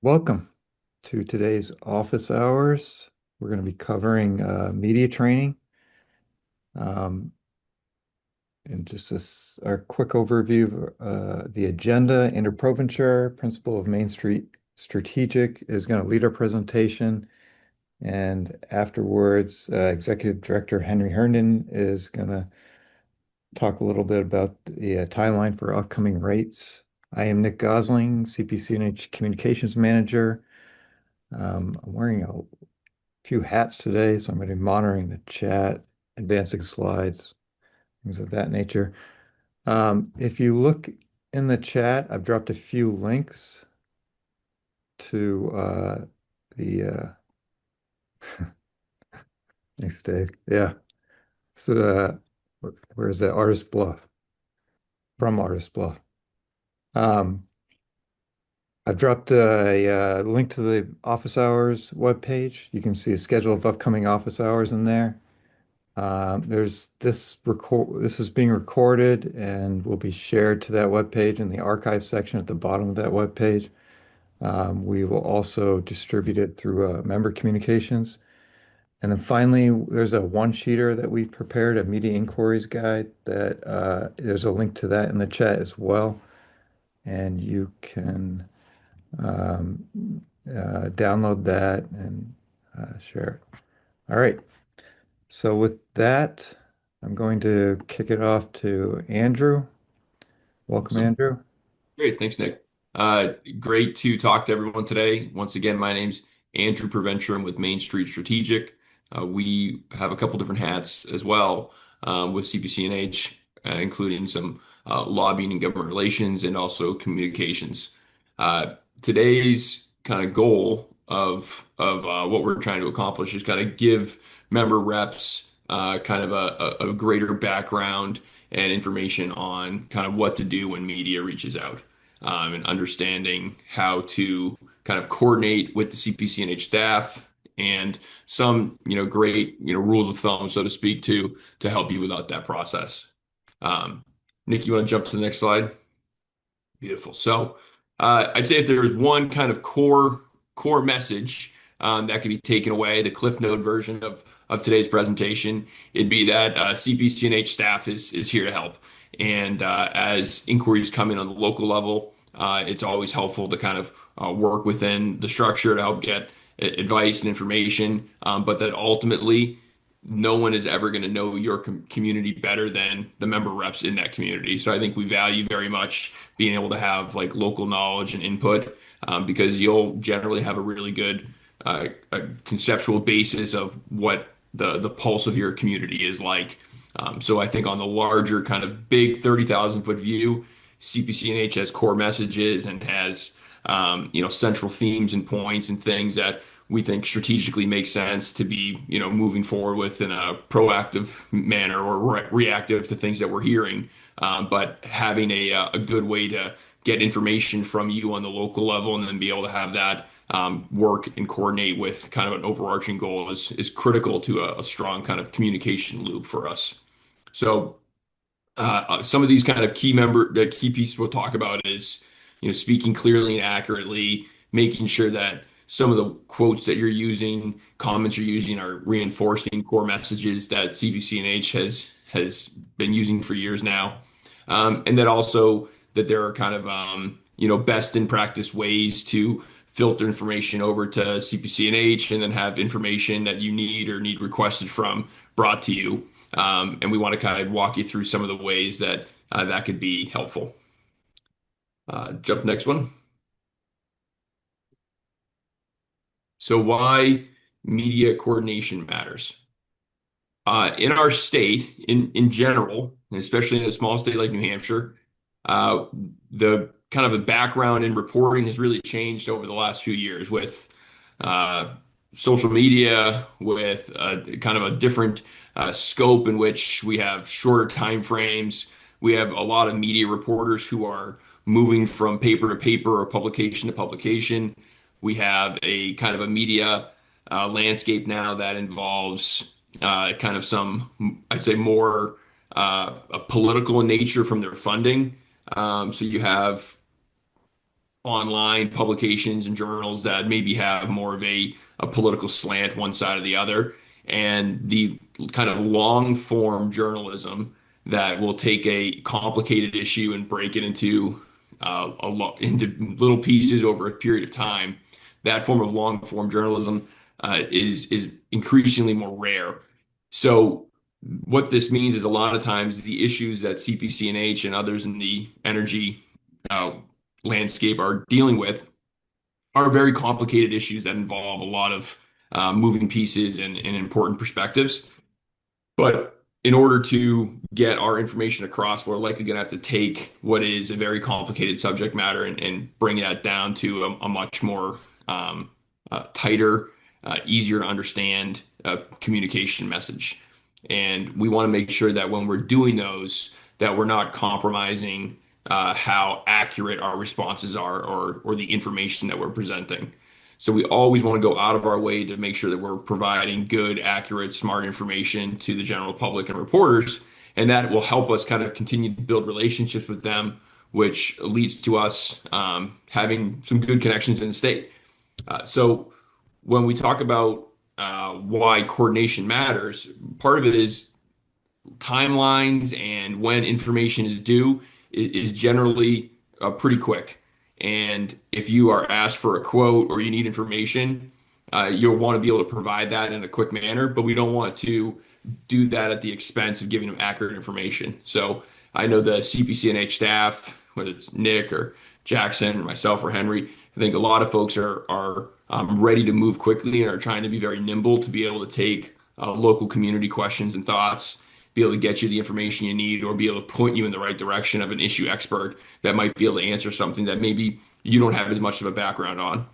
Welcome to today's office hours. We're going to be covering media training. Um, and just a quick overview of the agenda. Andrew Provencher, Principal of Main Street Strategic, is going to lead our presentation. And afterwards, Executive Director Henry Herndon is going to talk a little bit about the timeline for upcoming rates. I am Nick Gosling, CPCNH Communications Manager. I'm wearing a few hats today, so I'm going to be monitoring the chat, advancing slides, things of that nature. If you look in the chat, I've dropped a few links to the thanks, Dave. Yeah. So where is that? Artist Bluff, from Artist Bluff. Um, I've dropped a link to the office hours webpage. You can see a schedule of upcoming office hours in there. There's this is being recorded and will be shared to that webpage in the archive section at the bottom of that webpage. We will also distribute it through member communications. And then finally, there's a one-sheeter that we prepared, a media inquiries guide that there's a link to that in the chat as well. And you can um, download that and share it. All right. So with that, I'm going to kick it off to Andrew. Welcome, Awesome. Andrew. Great. Thanks, Nick. Great to talk to everyone today. Once again, my name's Andrew Provencher. I'm with Main Street Strategic. We have a couple different hats as well with CPCNH, including some lobbying and government relations and also communications. Today's kind of goal of what we're trying to accomplish is kind of give member reps kind of a greater background and information on kind of what to do when media reaches out, and understanding how to kind of coordinate with the CPCNH staff and some, great, rules of thumb, so to speak, to help you without that process. Nick, you want to jump to the next slide? Beautiful. So, I'd say if there was one kind of core message that could be taken away, the Cliff Note version of today's presentation, it'd be that CPCNH staff is here to help. And as inquiries come in on the local level, it's always helpful to kind of work within the structure to help get advice and information, but that ultimately no one is ever going to know your community better than the member reps in that community. So I think we value very much being able to have like local knowledge and input, because you'll generally have a really good a conceptual basis of what the pulse of your community is like. So I think on the larger kind of big 30,000 foot view, CPCNH has core messages and has central themes and points and things that we think strategically makes sense to be, moving forward with in a proactive manner or reactive to things that we're hearing. But having a good way to get information from you on the local level and then be able to have that work and coordinate with kind of an overarching goal is critical to a strong kind of communication loop for us. So some of these kind of the key pieces we'll talk about is, speaking clearly and accurately, making sure that some of the quotes that you're using, comments you're using are reinforcing core messages that CBC&H has been using for years now. And that also that there are kind of, best in practice ways to filter information over to CPC&H and then have information that you need or need requested from brought to you. And we want to kind of walk you through some of the ways that that could be helpful. Jump to the next one. So why media coordination matters. In our state, in general, and especially in a small state like New Hampshire, uh, the kind of a background in reporting has really changed over the last few years with uh, social media, with kind of a different scope in which we have shorter time frames. We have a lot of media reporters who are moving from paper to paper or publication to publication. We have a kind of a media landscape now that involves kind of some, I'd say, more political in nature from their funding. So you have online publications and journals that maybe have more of a political slant one side or the other, and the kind of long form journalism that will take a complicated issue and break it into into little pieces over a period of time. That form of long form journalism is increasingly more rare. So what this means is a lot of times the issues that CPCNH and others in the energy uh, landscape are dealing with are very complicated issues that involve a lot of moving pieces and important perspectives. But in order to get our information across, we're likely going to have to take what is a very complicated subject matter and bring that down to a much more tighter, easier to understand communication message. And we want to make sure that when we're doing those, that we're not compromising how accurate our responses are or the information that we're presenting. So we always want to go out of our way to make sure that we're providing good, accurate, smart information to the general public and reporters. And that will help us kind of continue to build relationships with them, which leads to us having some good connections in the state. So when we talk about why coordination matters, part of it is timelines and when information is due is generally pretty quick. And if you are asked for a quote or you need information, you'll want to be able to provide that in a quick manner, but we don't want to do that at the expense of giving them accurate information. So I know the CPCNH staff, whether it's Nick or Jackson or myself or Henry, I think a lot of folks are ready to move quickly and are trying to be very nimble to be able to take local community questions and thoughts, be able to get you the information you need, or be able to point you in the right direction of an issue expert that might be able to answer something that maybe you don't have as much of a background on.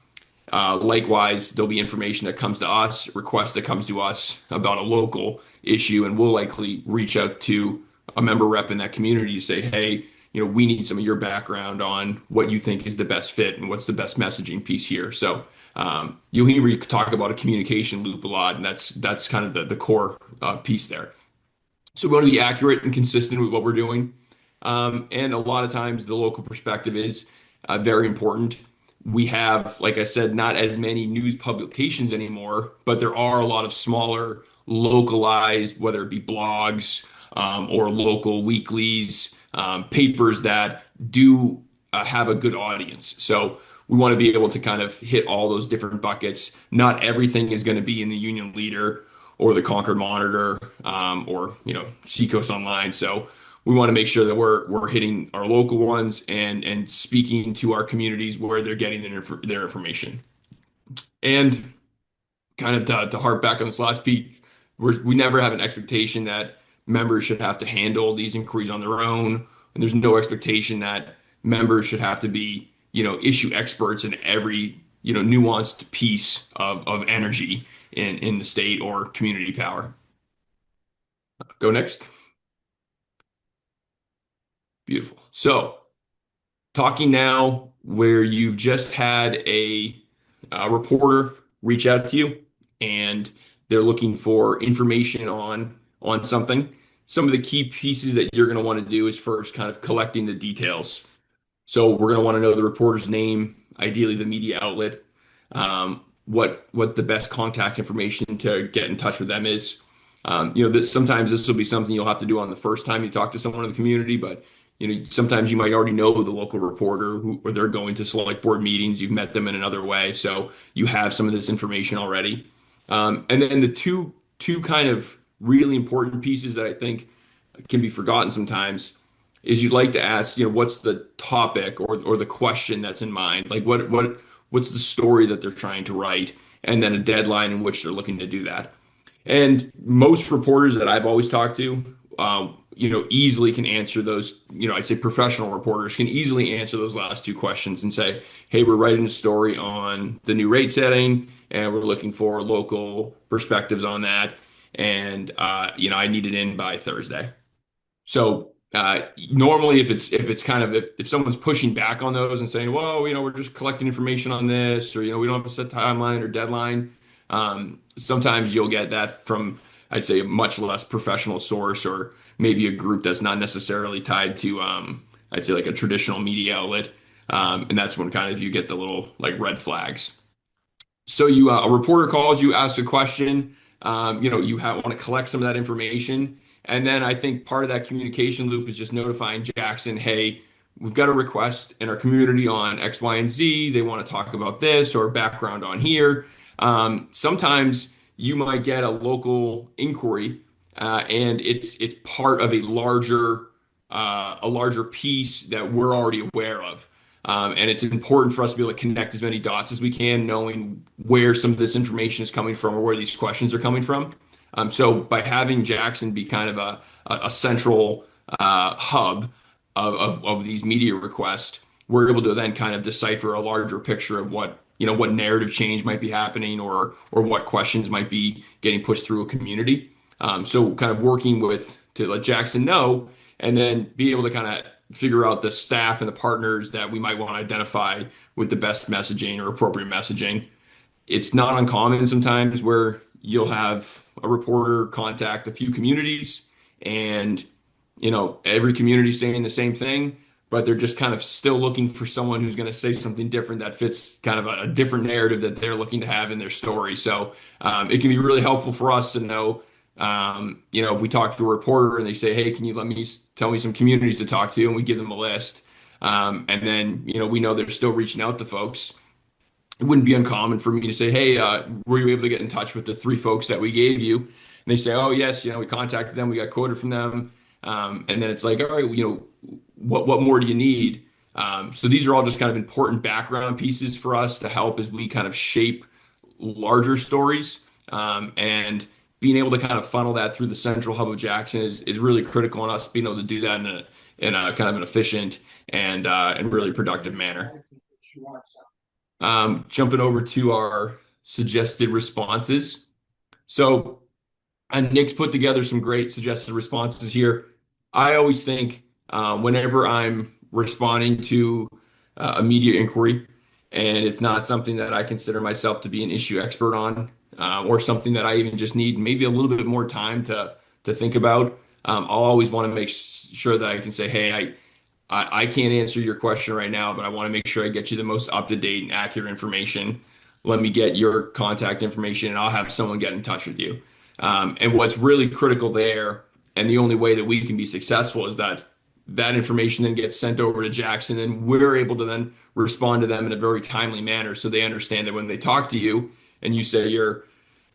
Likewise, there'll be information that comes to us, requests that comes to us about a local issue, and we'll likely reach out to a member rep in that community to say, hey, we need some of your background on what you think is the best fit and what's the best messaging piece here. So you'll hear me talk about a communication loop a lot, and that's kind of the core piece there. So we want to be accurate and consistent with what we're doing. And a lot of times the local perspective is very important. We have, like I said, not as many news publications anymore, but there are a lot of smaller, localized, whether it be blogs or local weeklies, papers that do have a good audience. So we want to be able to kind of hit all those different buckets. Not everything is going to be in the Union Leader or the Concord Monitor, or Seacoast Online. So we want to make sure that we're hitting our local ones and speaking to our communities where they're getting their information. And kind of to harp back on this last piece, we never have an expectation that members should have to handle these inquiries on their own, and there's no expectation that members should have to be issue experts in every nuanced piece of energy in the state or community power. Go next. Beautiful. So, talking now where you've just had a reporter reach out to you and they're looking for information on something. Some of the key pieces that you're going to want to do is first kind of collecting the details. So we're going to want to know the reporter's name, ideally the media outlet, what the best contact information to get in touch with them is. Sometimes this will be something you'll have to do on the first time you talk to someone in the community, but sometimes you might already know the local reporter or they're going to select board meetings. You've met them in another way, so you have some of this information already. And then the two kind of really important pieces that I think can be forgotten sometimes is you'd like to ask, what's the topic or the question that's in mind? Like what's the story that they're trying to write, and then a deadline in which they're looking to do that. And most reporters that I've always talked to, easily can answer those. I'd say professional reporters can easily answer those last two questions and say, hey, we're writing a story on the new rate setting, and we're looking for local perspectives on that. And I need it in by Thursday. So normally, if it's kind of if someone's pushing back on those and saying, well, we're just collecting information on this, or we don't have a set timeline or deadline, sometimes you'll get that from, I'd say, a much less professional source, or maybe a group that's not necessarily tied to, I'd say, like a traditional media outlet. And that's when kind of you get the little like red flags. So a reporter calls you, asks a question. You want to collect some of that information, and then I think part of that communication loop is just notifying Jackson, "Hey, we've got a request in our community on X, Y, and Z. They want to talk about this or background on here." Sometimes you might get a local inquiry, and it's part of a larger piece that we're already aware of. And it's important for us to be able to connect as many dots as we can, knowing where some of this information is coming from or where these questions are coming from. So by having Jackson be kind of a central hub of these media requests, we're able to then kind of decipher a larger picture of what narrative change might be happening or what questions might be getting pushed through a community. So kind of working with to let Jackson know and then be able to kind of figure out the staff and the partners that we might want to identify with the best messaging or appropriate messaging. It's not uncommon sometimes where you'll have a reporter contact a few communities and every community saying the same thing, but they're just kind of still looking for someone who's going to say something different that fits kind of a different narrative that they're looking to have in their story. So it can be really helpful for us to know, if we talk to a reporter and they say, "Hey, can you tell me some communities to talk to?" and we give them a list, and then we know they're still reaching out to folks. It wouldn't be uncommon for me to say, "Hey, were you able to get in touch with the three folks that we gave you?" And they say, "Oh, yes, we contacted them, we got quoted from them." And then it's like, "All right, what more do you need?" So these are all just kind of important background pieces for us to help as we kind of shape larger stories. And being able to kind of funnel that through the central hub of Jackson is really critical in us being able to do that in a kind of an efficient and really productive manner. Jumping over to our suggested responses. So, and Nick's put together some great suggested responses here. I always think whenever I'm responding to a media inquiry, and it's not something that I consider myself to be an issue expert on, or something that I even just need maybe a little bit more time to think about, I'll always want to make sure that I can say, "Hey, I can't answer your question right now, but I want to make sure I get you the most up-to-date and accurate information. Let me get your contact information and I'll have someone get in touch with you." And what's really critical there, and the only way that we can be successful is that information then gets sent over to Jackson and we're able to then respond to them in a very timely manner so they understand that when they talk to you and you say you're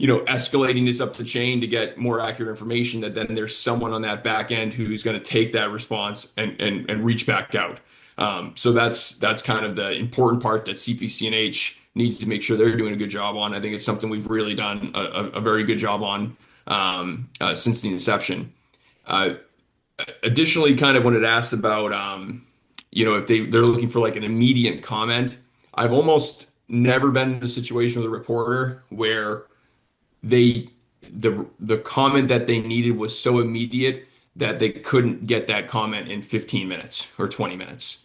escalating this up the chain to get more accurate information, that then there's someone on that back end who's going to take that response and reach back out. So that's kind of the important part that CPCNH needs to make sure they're doing a good job on. I think it's something we've really done a very good job on since the inception. Uh, Additionally, kind of when it asked about if they're looking for like an immediate comment, I've almost never been in a situation with a reporter where they the comment that they needed was so immediate that they couldn't get that comment in 15 minutes or 20 minutes.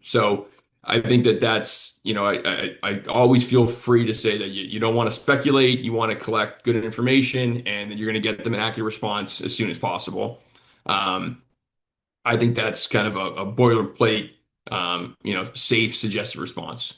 So I think that's I always feel free to say that you don't want to speculate, you want to collect good information, and then you're going to get them an accurate response as soon as possible. Um, I think that's kind of a boilerplate, safe suggested response.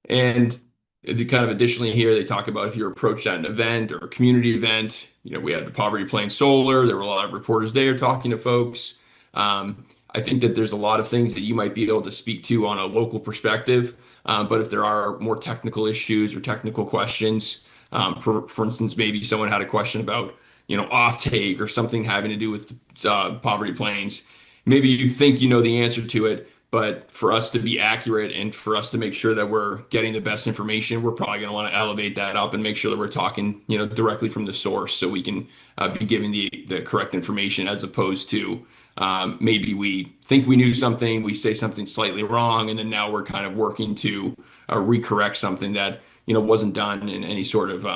And the kind of additionally here, they talk about if you're approached at an event or a community event, we had the Poverty Plain Solar. There were a lot of reporters there talking to folks. I think that there's a lot of things that you might be able to speak to on a local perspective. But if there are more technical issues or technical questions, for instance, maybe someone had a question about, offtake or something having to do with Poverty Plains. Maybe you think you know the answer to it, but for us to be accurate and for us to make sure that we're getting the best information, we're probably going to want to elevate that up and make sure that we're talking, directly from the source so we can be giving the correct information as opposed to maybe we think we knew something, we say something slightly wrong, and then now we're kind of working to recorrect something that, wasn't done in any sort of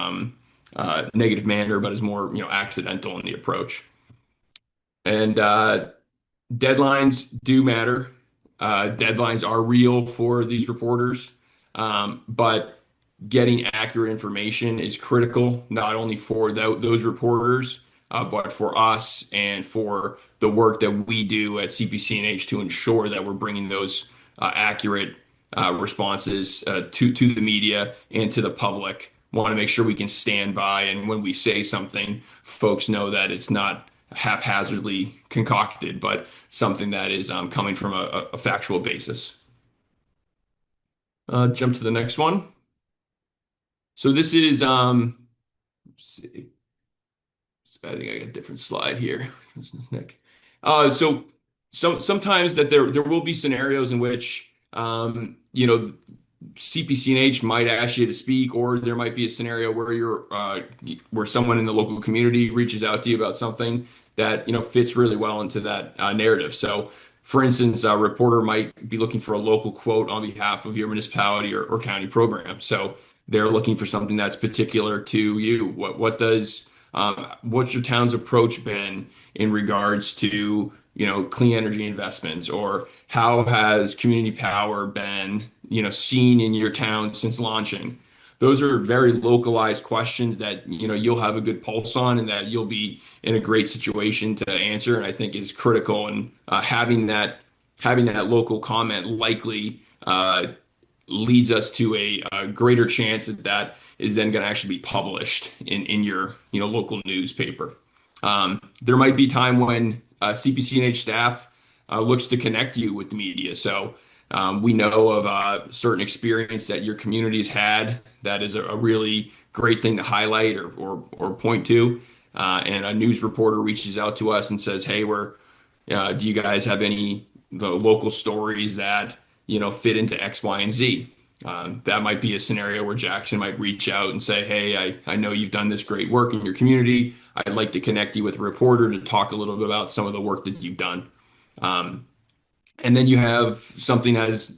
negative manner, but is more, accidental in the approach. And deadlines do matter. Deadlines are real for these reporters, but getting accurate information is critical, not only for those reporters, but for us and for the work that we do at CPCNH to ensure that we're bringing those accurate responses to the media and to the public. Want to make sure we can stand by, and when we say something, folks know that it's not haphazardly concocted, but something that is coming from a factual basis. Jump to the next one. So this is let's see. I think I got a different slide here. Nick. So sometimes that there will be scenarios in which CPCNH might ask you to speak, or there might be a scenario where where someone in the local community reaches out to you about something that fits really well into that narrative. So, for instance, a reporter might be looking for a local quote on behalf of your municipality or county program. So they're looking for something that's particular to you. What's your town's approach been in regards to clean energy investments, or how has community power been seen in your town since launching? Those are very localized questions that you'll have a good pulse on, and that you'll be in a great situation to answer. And I think is critical, and having that local comment likely leads us to a greater chance that that is then going to actually be published in your local newspaper. There might be time when CPCNH staff looks to connect you with the media. So we know of a certain experience that your community's had that is a really great thing to highlight or point to. And a news reporter reaches out to us and says, "Hey, do you guys have any the local stories that fit into X, Y, and Z?" That might be a scenario where Jackson might reach out and say, "Hey, I know you've done this great work in your community. I'd like to connect you with a reporter to talk a little bit about some of the work that you've done." And then you have something as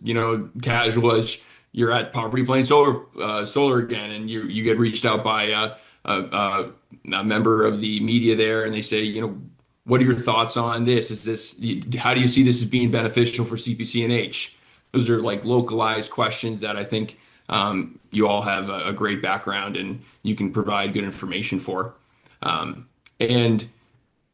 casual as you're at Poverty Plain Solar again, and you get reached out by a member of the media there, and they say, "What are your thoughts on this? How do you see this as being beneficial for CPCNH?" Those are like localized questions that I think you all have a great background and you can provide good information for. And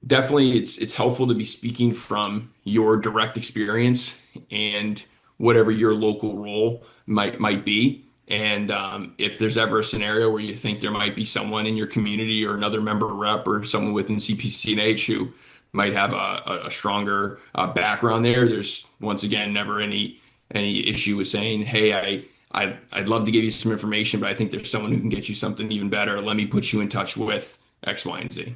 definitely it's helpful to be speaking from your direct experience and whatever your local role might be. And if there's ever a scenario where you think there might be someone in your community or another member rep or someone within CPCNH who might have a stronger background there, there's once again never any issue with saying, "Hey, I'd love to give you some information, but I think there's someone who can get you something even better. Let me put you in touch with X, Y, and Z."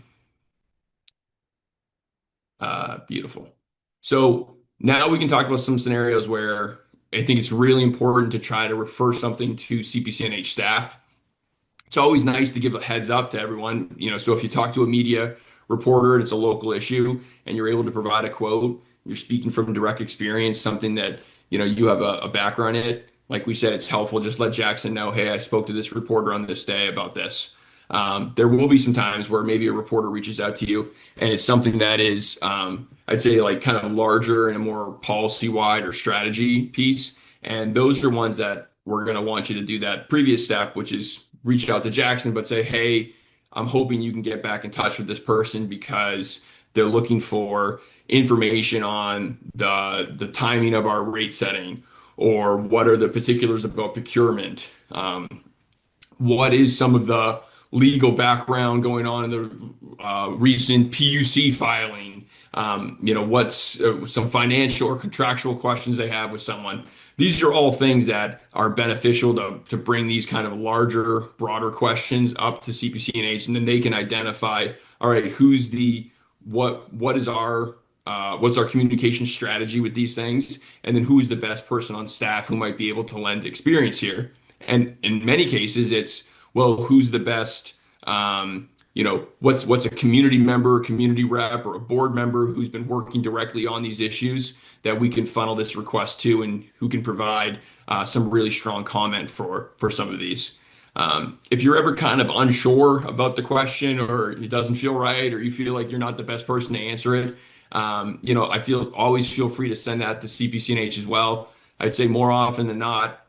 Beautiful. So now we can talk about some scenarios where I think it's really important to try to refer something to CPCNH staff. It's always nice to give a heads up to everyone. So if you talk to a media reporter and it's a local issue and you're able to provide a quote, you're speaking from direct experience, something that you have a background in it. Like we said, it's helpful. Just let Jackson know, "Hey, I spoke to this reporter on this day about this." There will be some times where maybe a reporter reaches out to you and it's something that is, I'd say, like kind of larger and a more policy wide or strategy piece. And those are ones that we're going to want you to do that previous step, which is reach out to Jackson, but say, "Hey, I'm hoping you can get back in touch with this person because they're looking for information on the timing of our rate setting, or what are the particulars about procurement. What is some of the legal background going on in the recent PUC filing? What's some financial or contractual questions they have with someone?" These are all things that are beneficial to bring these kind of larger, broader questions up to CPCNH, and then they can identify, all right, what is what's our communication strategy with these things, and then who is the best person on staff who might be able to lend experience here. And in many cases, it's, well, who's the best, what's a community member, community rep, or a board member who's been working directly on these issues that we can funnel this request to, and who can provide some really strong comment for some of these. If you're ever kind of unsure about the question, or it doesn't feel right, or you feel like you're not the best person to answer it, always feel free to send that to CPCNH as well. I'd say more often than not,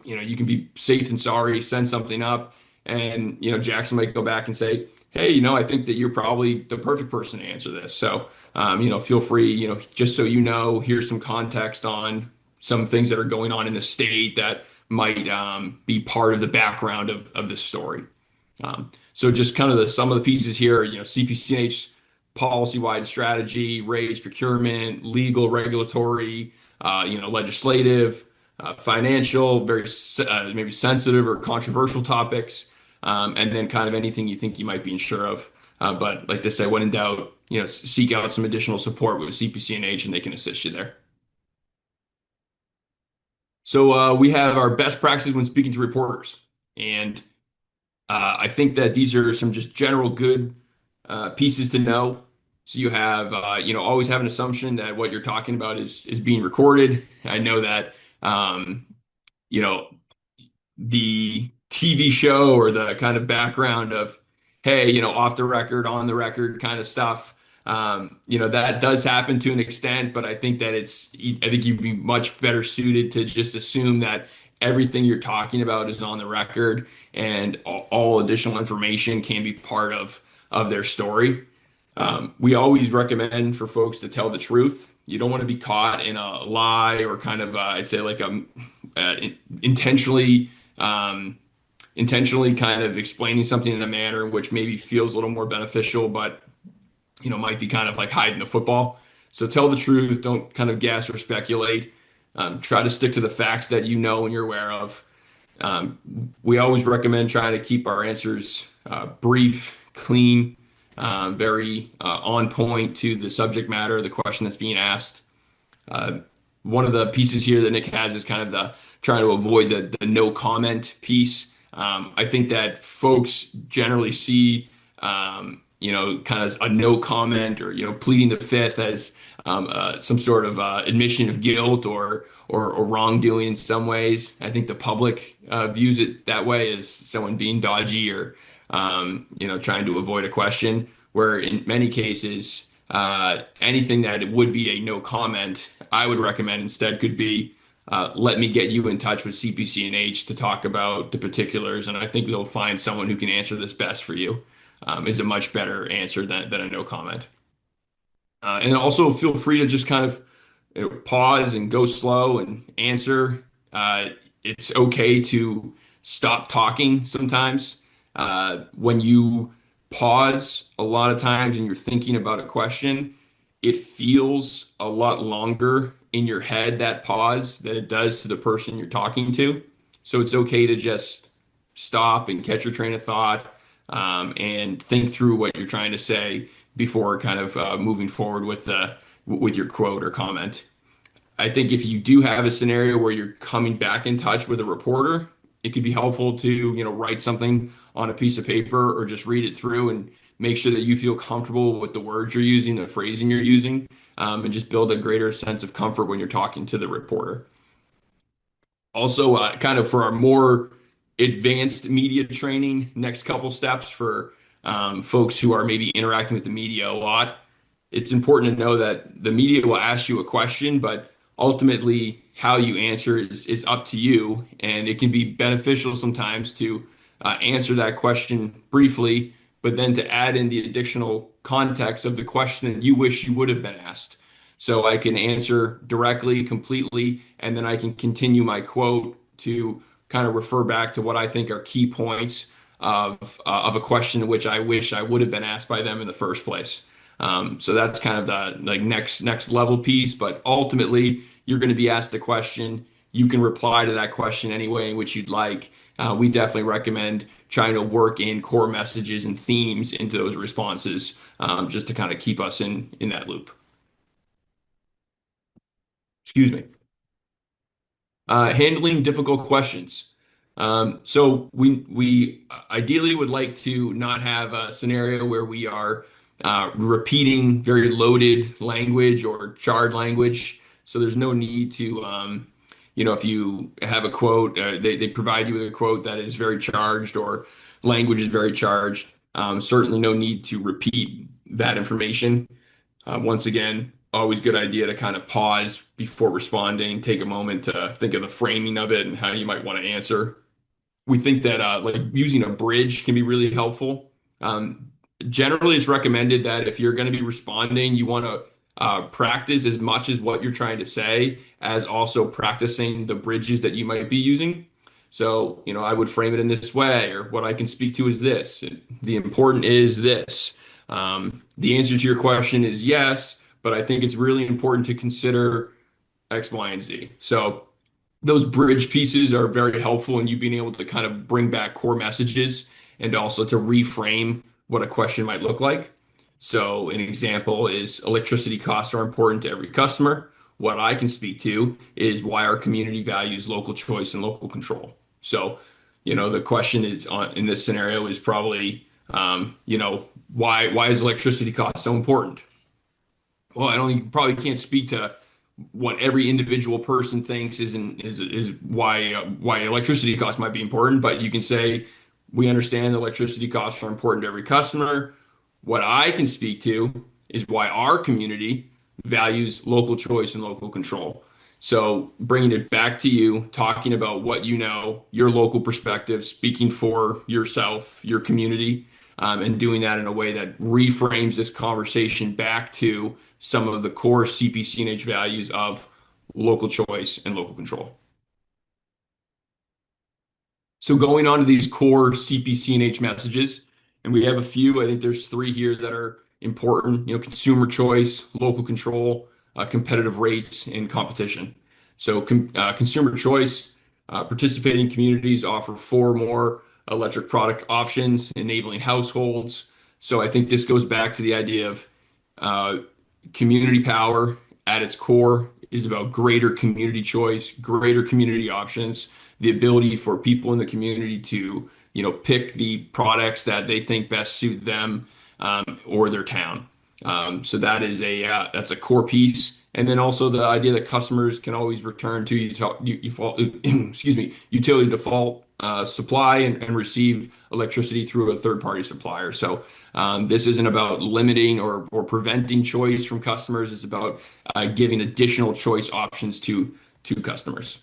you can be safe than sorry, send something up, and Jackson might go back and say, "Hey, I think that you're probably the perfect person to answer this." So, feel free, just so here's some context on some things that are going on in the state that might be part of the background of this story. So just kind of some of the pieces here, CPCNH policy-wide strategy, rates, procurement, legal, regulatory, legislative, financial, very maybe sensitive or controversial topics, and then kind of anything you think you might be unsure of. But like this, I when in doubt, seek out some additional support with CPCNH and they can assist you there. So we have our best practices when speaking to reporters. And I think that these are some just general good pieces to know. So you have, always have an assumption that what you're talking about is being recorded. I know that, you know, the TV show or the kind of background of, hey, off the record, on the record kind of stuff. That does happen to an extent, but I think you'd be much better suited to just assume that everything you're talking about is on the record and all additional information can be part of their story. We always recommend for folks to tell the truth. You don't want to be caught in a lie or kind of, I'd say like uh, intentionally intentionally kind of explaining something in a manner which maybe feels a little more beneficial, but might be kind of like hiding the football. So tell the truth. Don't kind of guess or speculate. Try to stick to the facts that you know and you're aware of. We always recommend trying to keep our answers brief, clean, very on point to the subject matter, the question that's being asked. Uh, One of the pieces here that Nick has is kind of the trying to avoid the no comment piece. I think that folks generally see, kind of a no comment or, pleading the fifth as some sort of admission of guilt or wrongdoing in some ways. I think the public views it that way as someone being dodgy or, trying to avoid a question, where in many cases, anything that it would be a no comment, I would recommend instead could be let me get you in touch with CPCNH to talk about the particulars, and I think they'll find someone who can answer this best for you. Is a much better answer than a no comment. And also feel free to just kind of pause and go slow and answer. It's okay to stop talking sometimes. When you pause a lot of times and you're thinking about a question, it feels a lot longer in your head, that pause, than it does to the person you're talking to. So it's okay to just stop and catch your train of thought, and think through what you're trying to say before kind of moving forward with your quote or comment. I think if you do have a scenario where you're coming back in touch with a reporter, it could be helpful to, write something on a piece of paper or just read it through and make sure that you feel comfortable with the words you're using, the phrasing you're using, and just build a greater sense of comfort when you're talking to the reporter. Also, kind of for our more advanced media training, next couple steps for folks who are maybe interacting with the media a lot, it's important to know that the media will ask you a question, but ultimately how you answer is up to you. And it can be beneficial sometimes to answer that question briefly, but then to add in the additional context of the question you wish you would have been asked. So I can answer directly, completely, and then I can continue my quote to kind of refer back to what I think are key points of a question which I wish I would have been asked by them in the first place. So that's kind of the like next level piece. But ultimately, you're going to be asked a question. You can reply to that question any way in which you'd like. We definitely recommend trying to work in core messages and themes into those responses, just to kind of keep us in that loop. Excuse me. Handling difficult questions. So we ideally would like to not have a scenario where we are repeating very loaded language or charged language. So there's no need to, if you have a quote, they provide you with a quote that is very charged or language is very charged. Certainly no need to repeat that information. Once again, always good idea to kind of pause before responding, take a moment to think of the framing of it and how you might want to answer. We think that like using a bridge can be really helpful. Generally, it's recommended that if you're going to be responding, you want to practice as much as what you're trying to say, as also practicing the bridges that you might be using. So, I would frame it in this way, or what I can speak to is this. The important is this. The answer to your question is yes, but I think it's really important to consider X, Y, and Z. So those bridge pieces are very helpful in you being able to kind of bring back core messages and also to reframe what a question might look like. So, an example is electricity costs are important to every customer. What I can speak to is why our community values local choice and local control. So, the question is in this scenario is probably, why is electricity cost so important? Well, I don't think probably can't speak to what every individual person thinks is why electricity costs might be important, but you can say we understand that electricity costs are important to every customer. What I can speak to is why our community values local choice and local control. So bringing it back to you, talking about what you know, your local perspective, speaking for yourself, your community, and doing that in a way that reframes this conversation back to some of the core CPCNH values of local choice and local control. So going on to these core CPCNH messages, and we have a few. I think there's three here that are important. Consumer choice, local control, competitive rates, and competition. So consumer choice, participating communities offer four more electric product options, enabling households. So I think this goes back to the idea of uh, community power at its core is about greater community choice, greater community options, the ability for people in the community to, pick the products that they think best suit them or their town. So that's a core piece. And then also the idea that customers can always return to excuse me, utility default supply and receive electricity through a third-party supplier. So this isn't about limiting or preventing choice from customers. It's about giving additional choice options to customers.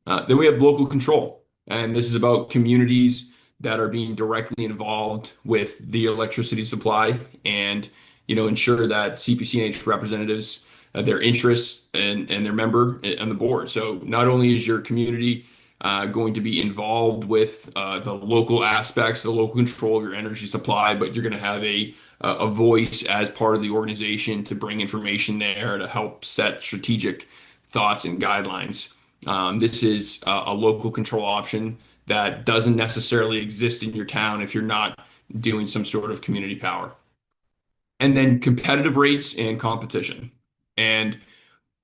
Then we have local control, and this is about communities that are being directly involved with the electricity supply and ensure that CPCNH representatives their interests and their member on the board. So not only is your community going to be involved with the local aspects, the local control of your energy supply, but you're going to have a voice as part of the organization to bring information there to help set strategic thoughts and guidelines. This is a local control option that doesn't necessarily exist in your town if you're not doing some sort of community power. And then competitive rates and competition. And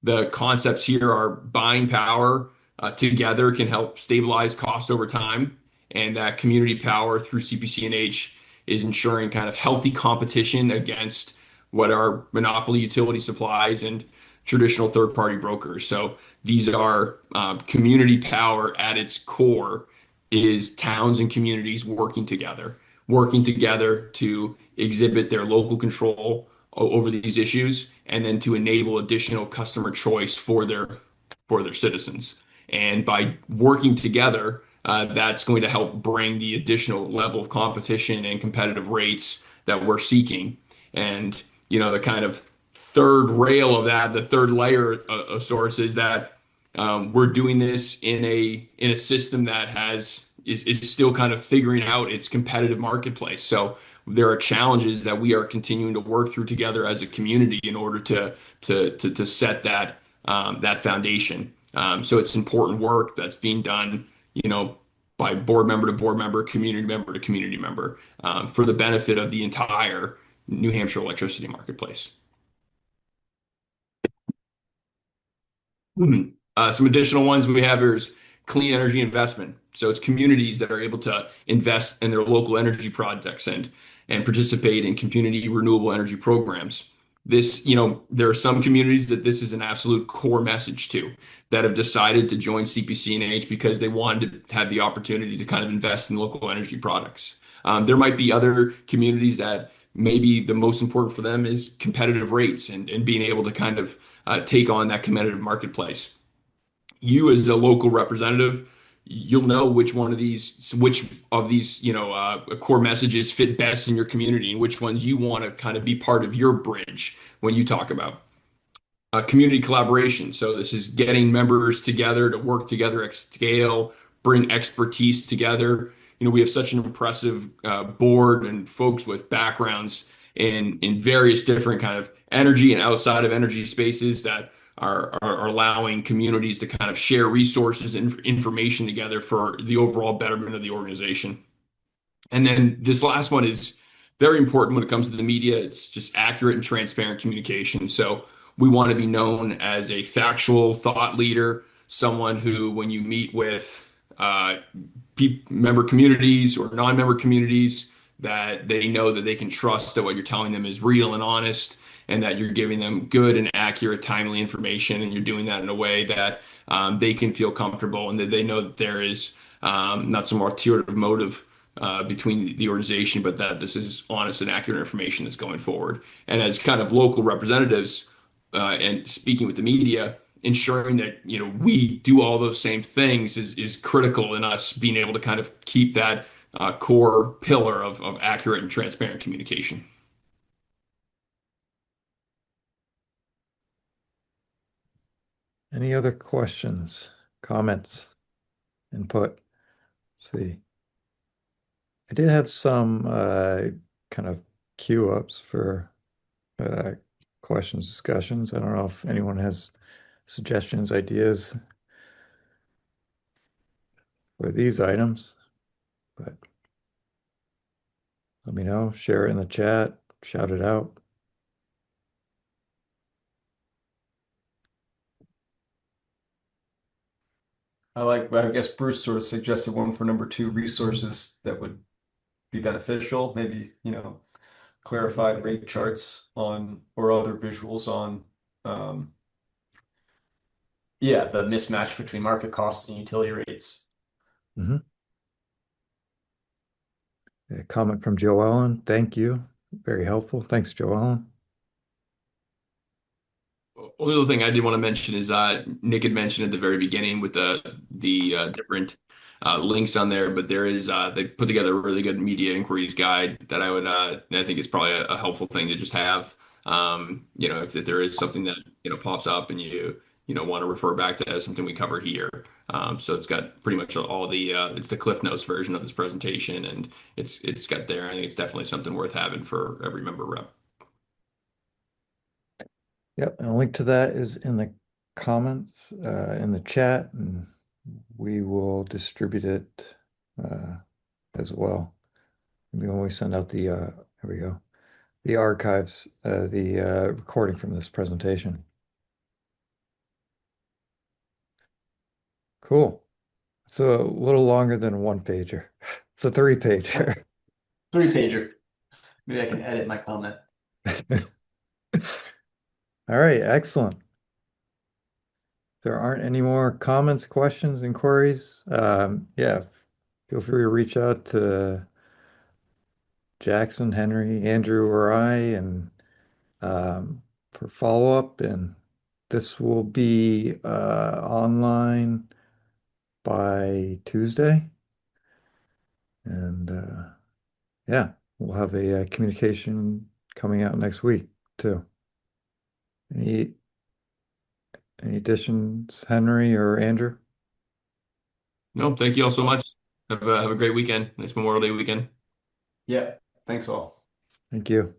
the concepts here are buying power together can help stabilize costs over time, and that community power through CPCNH is ensuring kind of healthy competition against what are monopoly utility supplies and traditional third-party brokers. So these are community power at its core is towns and communities working together to exhibit their local control over these issues, and then to enable additional customer choice for their citizens. And by working together, that's going to help bring the additional level of competition and competitive rates that we're seeking. And the kind of third rail of that, the third layer of sorts, is that we're doing this in a system that is still kind of figuring out its competitive marketplace. So there are challenges that we are continuing to work through together as a community in order to set that foundation. So it's important work that's being done, by board member to board member, community member to community member, for the benefit of the entire New Hampshire electricity marketplace. Some additional ones we have here is clean energy investment. So it's communities that are able to invest in their local energy projects and participate in community renewable energy programs. There are some communities that this is an absolute core message to that have decided to join CPCNH because they wanted to have the opportunity to kind of invest in local energy products. There might be other communities that maybe the most important for them is competitive rates and being able to kind of take on that competitive marketplace. You as a local representative, you'll know which of these core messages fit best in your community and which ones you want to kind of be part of your bridge when you talk about. community collaboration. So this is getting members together to work together at scale, bring expertise together. We have such an impressive board and folks with backgrounds in various different kind of energy and outside of energy spaces that are allowing communities to kind of share resources and information together for the overall betterment of the organization. And then this last one is very important when it comes to the media. It's just accurate and transparent communication. So we want to be known as a factual thought leader, someone who, when you meet with uh, member communities or non-member communities, that they know that they can trust that what you're telling them is real and honest, and that you're giving them good and accurate, timely information, and you're doing that in a way that they can feel comfortable and that they know that there is not some ulterior motive between the organization, but that this is honest and accurate information that's going forward. And as kind of local representatives and speaking with the media, ensuring that we do all those same things is critical in us being able to kind of keep that core pillar of accurate and transparent communication. Any other questions, comments, input? Let's see. I did have some kind of queue ups for uh, questions, discussions. I don't know if anyone has suggestions, ideas for these items, but let me know. Share it in the chat, shout it out. I guess Bruce sort of suggested one for number two, resources that would be beneficial, maybe, clarified rate charts on or other visuals on um yeah, the mismatch between market costs and utility rates. Mhm. A comment from Joe Allen. Thank you. Very helpful. Thanks, Joe Allen. Only other thing I did want to mention is Nick had mentioned at the very beginning with the different links on there, but there is they put together a really good media inquiries guide that I think is probably a helpful thing to just have. If there is something that pops up and you want to refer back to as something we covered here. So it's got pretty much all the it's the Cliff Notes version of this presentation, and it's got there. I think it's definitely something worth having for every member rep. Yep, and a link to that is in the comments, in the chat, and we will distribute it uh, as well. Maybe when we send out here we go, the archives, the recording from this presentation. Cool. It's a little longer than a one pager. It's a three pager. Three pager. Maybe I can edit my comment. All right, excellent. There aren't any more comments, questions, inquiries. Yeah, feel free to reach out to Jackson, Henry, Andrew, or I, and for follow-up. And this will be online by Tuesday. And yeah, we'll have a communication coming out next week too. Any any additions, Henry or Andrew? No, thank you all so much. Have a great weekend. Nice Memorial Day weekend. Yeah, thanks all. Thank you.